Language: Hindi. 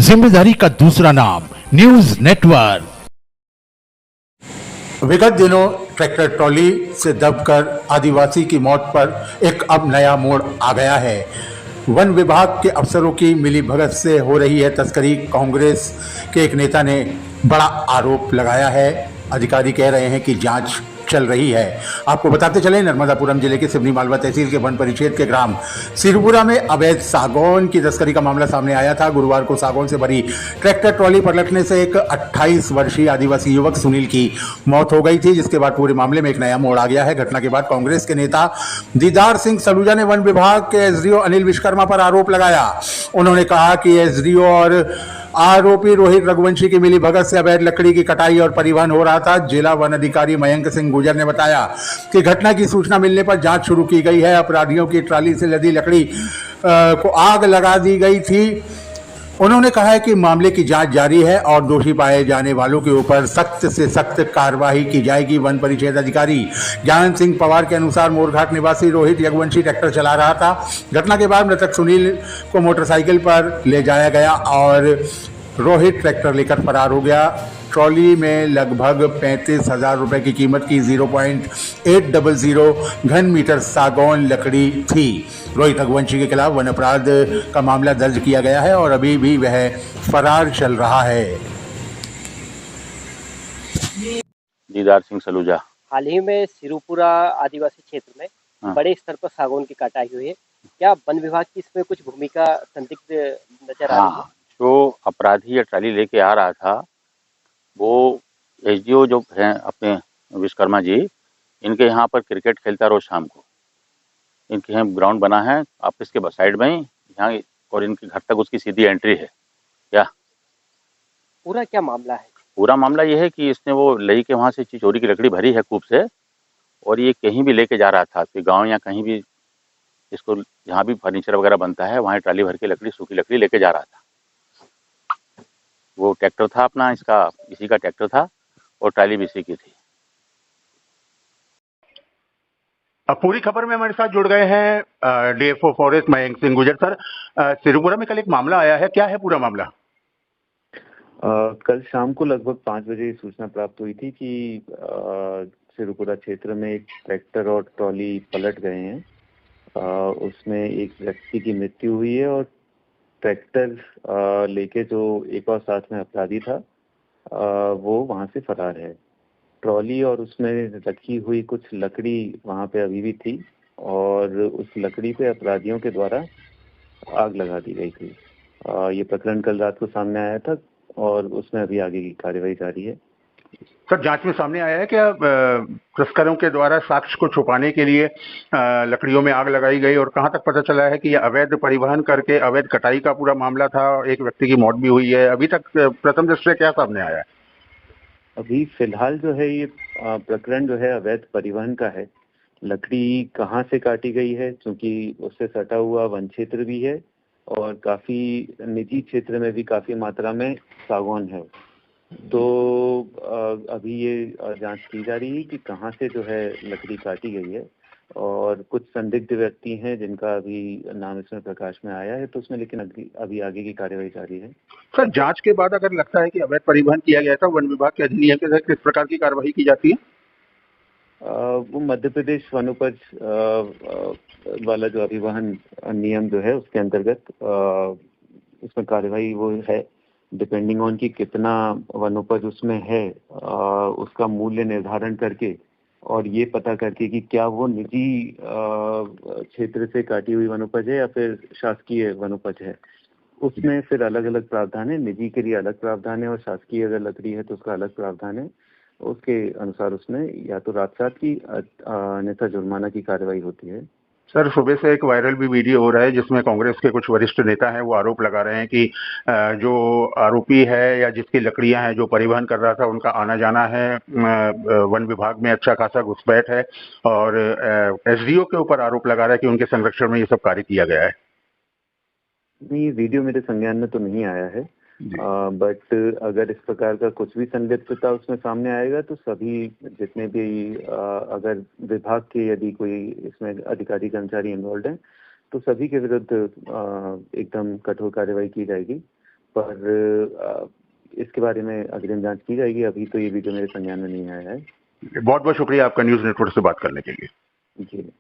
जिम्मेदारी का दूसरा नाम न्यूज नेटवर्क। विगत दिनों ट्रैक्टर ट्रॉली से दबकर आदिवासी की मौत पर एक अब नया मोड़ आ गया है। वन विभाग के अफसरों की मिलीभगत से हो रही है तस्करी। कांग्रेस के एक नेता ने बड़ा आरोप लगाया है। अधिकारी कह रहे हैं कि जांच चल रही है। आपको बताते चले, नर्मदापुरम जिले के सिवनी मालवा तहसील के वन परिक्षेत्र के ग्राम सिरपुरा में अवैध सागौन की तस्करी का मामला सामने आया था। गुरुवार को सागौन से भरी ट्रैक्टर ट्रॉली पलटने से एक 28 वर्षीय आदिवासी युवक सुनील की मौत हो गई थी, जिसके बाद पूरे मामले में एक नया मोड़ आ गया है। घटना के बाद कांग्रेस के नेता दीदार सिंह सलूजा ने वन विभाग के एसडीओ अनिल विश्वकर्मा पर आरोप लगाया। उन्होंने कहा कि एसडीओ और आरोपी रोहित रघुवंशी की मिलीभगत से अवैध लकड़ी की कटाई और परिवहन हो रहा था। जिला वन अधिकारी मयंक सिंह गुर्जर ने बताया कि घटना की सूचना मिलने पर जांच शुरू की गई है। अपराधियों की ट्राली से लदी लकड़ी को आग लगा दी गई थी। उन्होंने कहा है कि मामले की जांच जारी है और दोषी पाए जाने वालों के ऊपर सख्त से सख्त कार्रवाई की जाएगी। वन परिक्षेत्र अधिकारी ज्ञान सिंह पवार के अनुसार मोरघाट निवासी रोहित रघुवंशी ट्रैक्टर चला रहा था। घटना के बाद मृतक सुनील को मोटरसाइकिल पर ले जाया गया और रोहित ट्रैक्टर लेकर फरार हो गया। ट्रॉली में लगभग 35,000 रुपए की कीमत की 0.800 घन मीटर सागौन लकड़ी थी। रोहित रघुवंशी के खिलाफ वन अपराध का मामला दर्ज किया गया है और अभी भी वह फरार चल रहा है। दीदार सिंह सलूजा। हाल ही में सिरुपुरा आदिवासी क्षेत्र में बड़े स्तर पर सागौन की कटाई हुई है। क्या वन विभाग की इसमें कुछ भूमिका संदिग्ध नजर आ रही है? जो अपराधी ये ट्राली लेके आ रहा था वो एसडीओ जो हैं अपने विश्वकर्मा जी, इनके यहाँ पर क्रिकेट खेलता रोज शाम को। इनके यहाँ ग्राउंड बना है ऑफिस के साइड में ही यहाँ, और इनके घर तक उसकी सीधी एंट्री है। क्या पूरा क्या मामला है? पूरा मामला ये है कि इसने वो लई के वहाँ से चोरी की लकड़ी भरी है कूप से, और ये कहीं भी लेके जा रहा था, गाँव या कहीं भी इसको जहाँ भी फर्नीचर वगैरह बनता है वहाँ ट्राली भर के लकड़ी, सूखी लकड़ी लेके जा रहा था। वो ट्रैक्टर था अपना, इसका इसी का ट्रैक्टर था और ट्राली भी इसी की थी। अब पूरी खबर में हमारे साथ जुड़ गए हैं DFO forest Mayank Singh Gurjar. Sir, Sirupura में कल एक मामला आया है, क्या है पूरा मामला? कल शाम को लगभग 5 बजे सूचना प्राप्त हुई थी कि सिरुपुरा क्षेत्र में एक ट्रैक्टर और ट्रॉली पलट गए हैं। उसमें एक व्यक्ति की मृत्यु हुई है और ट्रैक्टर लेके जो एक और साथ में अपराधी था वो वहां से फरार है। ट्रॉली और उसमें रखी हुई कुछ लकड़ी वहां पे अभी भी थी और उस लकड़ी पे अपराधियों के द्वारा आग लगा दी गई थी। ये प्रकरण कल रात को सामने आया था और उसमें अभी आगे की कार्यवाही जारी है। सर, जांच में सामने आया है क्या तस्करों के द्वारा साक्ष्य को छुपाने के लिए लकड़ियों में आग लगाई गई, और कहां तक पता चला है कि यह अवैध परिवहन करके अवैध कटाई का पूरा मामला था? एक व्यक्ति की मौत भी हुई है। अभी तक प्रथम दृष्टया क्या सामने आया है? अभी फिलहाल जो है ये प्रकरण जो है अवैध परिवहन का है। लकड़ी कहाँ से काटी गई है, क्योंकि उससे सटा हुआ वन क्षेत्र भी है और काफी निजी क्षेत्र में भी काफी मात्रा में सागौन है। तो अभी ये जांच की जा रही है कि कहाँ से जो है लकड़ी काटी गई है, और कुछ संदिग्ध व्यक्ति हैं जिनका अभी नाम इसमें प्रकाश में आया है, तो उसमें लेकिन अभी आगे की कार्यवाही जारी है। सर, जांच के बाद अगर लगता है कि अवैध परिवहन किया गया था, वन विभाग के अधिनियम के तहत किस प्रकार की कार्रवाई की जाती है? वो मध्य प्रदेश वनोपज वाला जो अभिवहन नियम जो है उसके अंतर्गत उसमें कार्यवाही वो है, डिपेंडिंग ऑन कि कितना वनोपज उसमें है, उसका मूल्य निर्धारण करके और ये पता करके कि क्या वो निजी क्षेत्र से काटी हुई वनोपज है या फिर शासकीय वनोपज है। उसमें फिर अलग अलग प्रावधान है। निजी के लिए अलग प्रावधान है और शासकीय अगर लकड़ी है तो उसका अलग प्रावधान है। उसके अनुसार उसमें या तो राजसात की अन्यथा जुर्माना की कार्रवाई होती है। सर, सुबह से एक वायरल भी वीडियो हो रहा है जिसमें कांग्रेस के कुछ वरिष्ठ नेता हैं, वो आरोप लगा रहे हैं कि जो आरोपी है या जिसकी लकड़ियां हैं, जो परिवहन कर रहा था, उनका आना जाना है, वन विभाग में अच्छा खासा घुसपैठ है, और एसडीओ के ऊपर आरोप लगा रहा है कि उनके संरक्षण में ये सब कार्य किया गया है। नहीं, वीडियो मेरे संज्ञान में तो नहीं आया है, बट अगर इस प्रकार का कुछ भी संदिग्धता उसमें सामने आएगा तो सभी जितने भी अगर विभाग के यदि कोई इसमें अधिकारी कर्मचारी इन्वॉल्व हैं तो सभी के विरुद्ध एकदम कठोर कार्रवाई की जाएगी। पर इसके बारे में अग्रिम जांच की जाएगी। अभी तो ये वीडियो मेरे संज्ञान में नहीं आया है। बहुत बहुत शुक्रिया आपका न्यूज़ नेटवर्क से बात करने के लिए। जी।